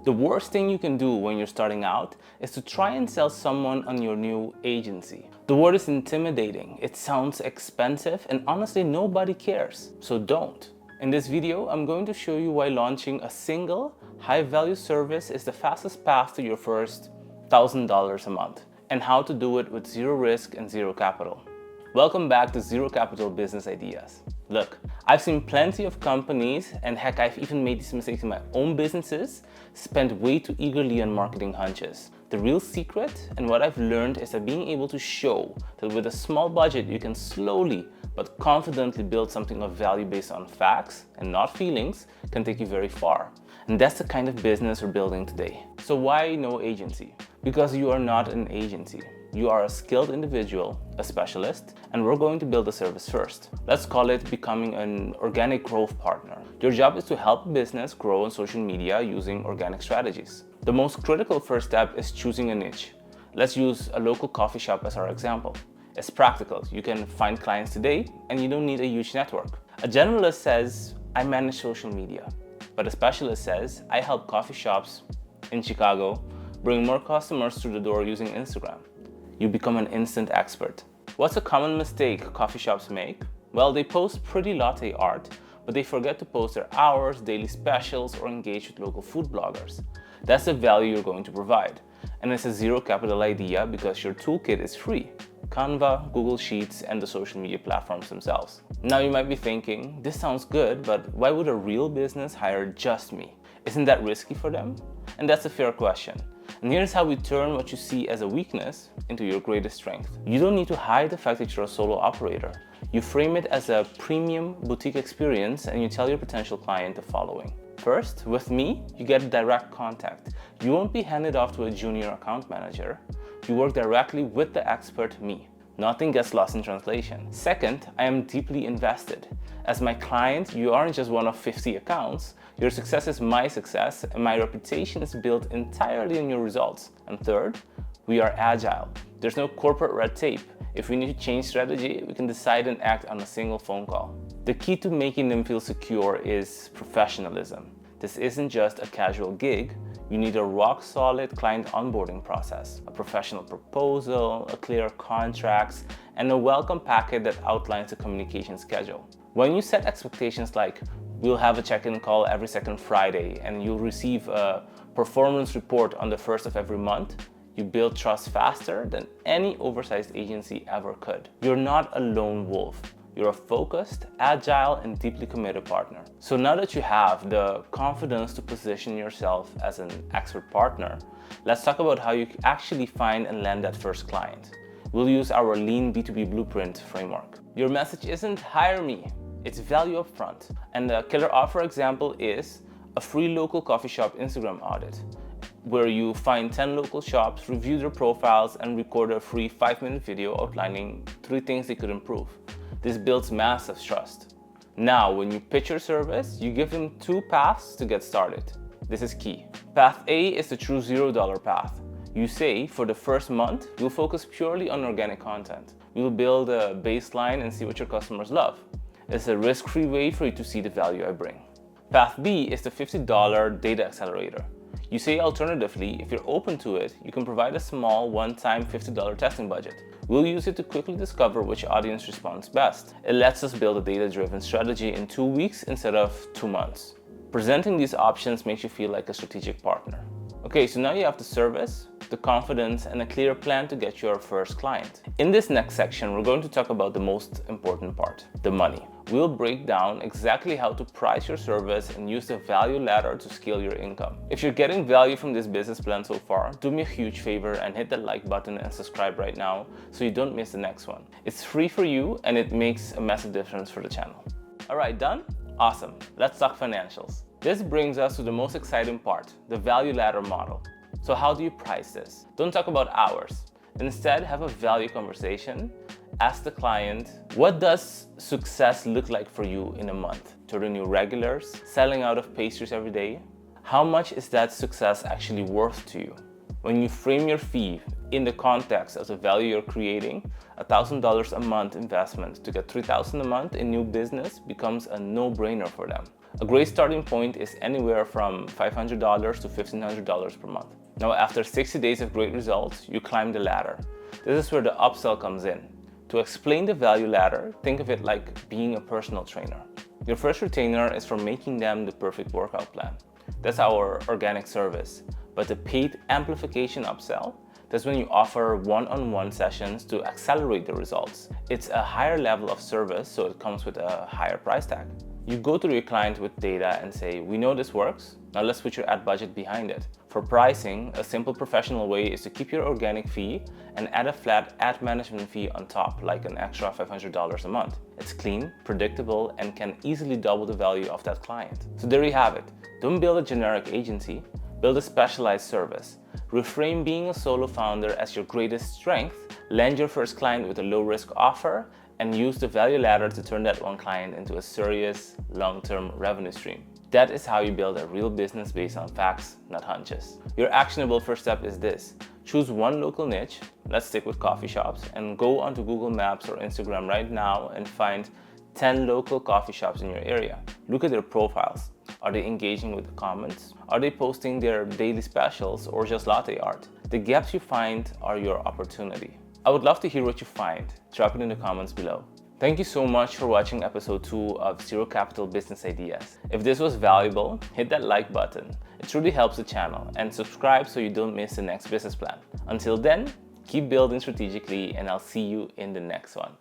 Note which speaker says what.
Speaker 1: The worst thing you can do when you're starting out is to try and sell someone on your new agency. The word is intimidating, it sounds expensive, and honestly nobody cares, so don't. In this video, I'm going to show you why launching a single, high-value service is the fastest path to your first $1,000 a month, and how to do it with zero risk and zero capital. Welcome back to Zero Capital Business Ideas. Look, I've seen plenty of companies, and heck, I've even made these mistakes in my own businesses, spend way too eagerly on marketing hunches. The real secret and what I've learned is that being able to show that with a small budget, you can slowly but confidently build something of value based on facts and not feelings can take you very far. And that's the kind of business we're building today. So why no agency? Because you are not an agency. You are a skilled individual, a specialist, and we're going to build a service first. Let's call it becoming an organic growth partner. Your job is to help a business grow on social media using organic strategies. The most critical first step is choosing a niche. Let's use a local coffee shop as our example. It's practical. You can find clients today and you don't need a huge network. A generalist says, I manage social media. But a specialist says, I help coffee shops in Chicago bring more customers through the door using Instagram. You become an instant expert. What's a common mistake coffee shops make? Well, they post pretty latte art, but they forget to post their hours, daily specials, or engage with local food bloggers. That's the value you're going to provide. And it's a zero capital idea because your toolkit is free. Canva, Google Sheets, and the social media platforms themselves. Now you might be thinking, this sounds good, but why would a real business hire just me? Isn't that risky for them? And that's a fair question. And here's how we turn what you see as a weakness into your greatest strength. You don't need to hide the fact that you're a solo operator. You frame it as a premium boutique experience and you tell your potential client the following. First, with me, you get direct contact. You won't be handed off to a junior account manager. You work directly with the expert, me. Nothing gets lost in translation. Second, I am deeply invested. As my client, you aren't just one of 50 accounts. Your success is my success, and my reputation is built entirely on your results. And third, we are agile. There's no corporate red tape. If we need to change strategy, we can decide and act on a single phone call. The key to making them feel secure is professionalism. This isn't just a casual gig. You need a rock-solid client onboarding process, a professional proposal, a clear contracts, and a welcome packet that outlines the communication schedule. When you set expectations like, we'll have a check-in call every second Friday and you'll receive a performance report on the first of every month, you build trust faster than any oversized agency ever could. You're not a lone wolf. You're a focused, agile, and deeply committed partner. So now that you have the confidence to position yourself as an expert partner, let's talk about how you actually find and land that first client. We'll use our lean B2B blueprint framework. Your message isn't hire me, it's value up front. And the killer offer example is a free local coffee shop Instagram audit, where you find 10 local shops, review their profiles, and record a free 5-minute video outlining 3 things they could improve. This builds massive trust. Now, when you pitch your service, you give them 2 paths to get started. This is key. Path A is the true $0 path. You say, for the first month, we'll focus purely on organic content. We'll build a baseline and see what your customers love. It's a risk-free way for you to see the value I bring. Path B is the $50 data accelerator. You say alternatively, if you're open to it, you can provide a small one-time $50 testing budget. We'll use it to quickly discover which audience responds best. It lets us build a data-driven strategy in 2 weeks instead of 2 months. Presenting these options makes you feel like a strategic partner. Okay, so now you have the service, the confidence, and a clear plan to get your first client. In this next section, we're going to talk about the most important part, the money. We'll break down exactly how to price your service and use the value ladder to scale your income. If you're getting value from this business plan so far, do me a huge favor and hit that like button and subscribe right now so you don't miss the next one. It's free for you and it makes a massive difference for the channel. All right, done? Awesome. Let's talk financials. This brings us to the most exciting part, the value ladder model. So how do you price this? Don't talk about hours. Instead, have a value conversation. Ask the client, what does success look like for you in a month? Turning new regulars, selling out of pastries every day? How much is that success actually worth to you? When you frame your fee in the context of the value you're creating, $1,000 a month investment to get $3,000 a month in new business becomes a no-brainer for them. A great starting point is anywhere from $500 to $1,500 per month. Now, after 60 days of great results, you climb the ladder. This is where the upsell comes in. To explain the value ladder, think of it like being a personal trainer. Your first retainer is for making them the perfect workout plan. That's our organic service. But the paid amplification upsell, that's when you offer one-on-one sessions to accelerate the results. It's a higher level of service, so it comes with a higher price tag. You go to your client with data and say, we know this works, now let's put your ad budget behind it. For pricing, a simple professional way is to keep your organic fee and add a flat ad management fee on top, like an extra $500 a month. It's clean, predictable, and can easily double the value of that client. So there you have it. Don't build a generic agency, build a specialized service. Reframe being a solo founder as your greatest strength, land your first client with a low-risk offer, and use the value ladder to turn that one client into a serious, long-term revenue stream. That is how you build a real business based on facts, not hunches. Your actionable first step is this. Choose one local niche, let's stick with coffee shops, and go onto Google Maps or Instagram right now and find 10 local coffee shops in your area. Look at their profiles. Are they engaging with the comments? Are they posting their daily specials or just latte art? The gaps you find are your opportunity. I would love to hear what you find. Drop it in the comments below. Thank you so much for watching episode 2 of Zero Capital Business Ideas. If this was valuable, hit that like button. It truly helps the channel, and subscribe so you don't miss the next business plan. Until then, keep building strategically, and I'll see you in the next one.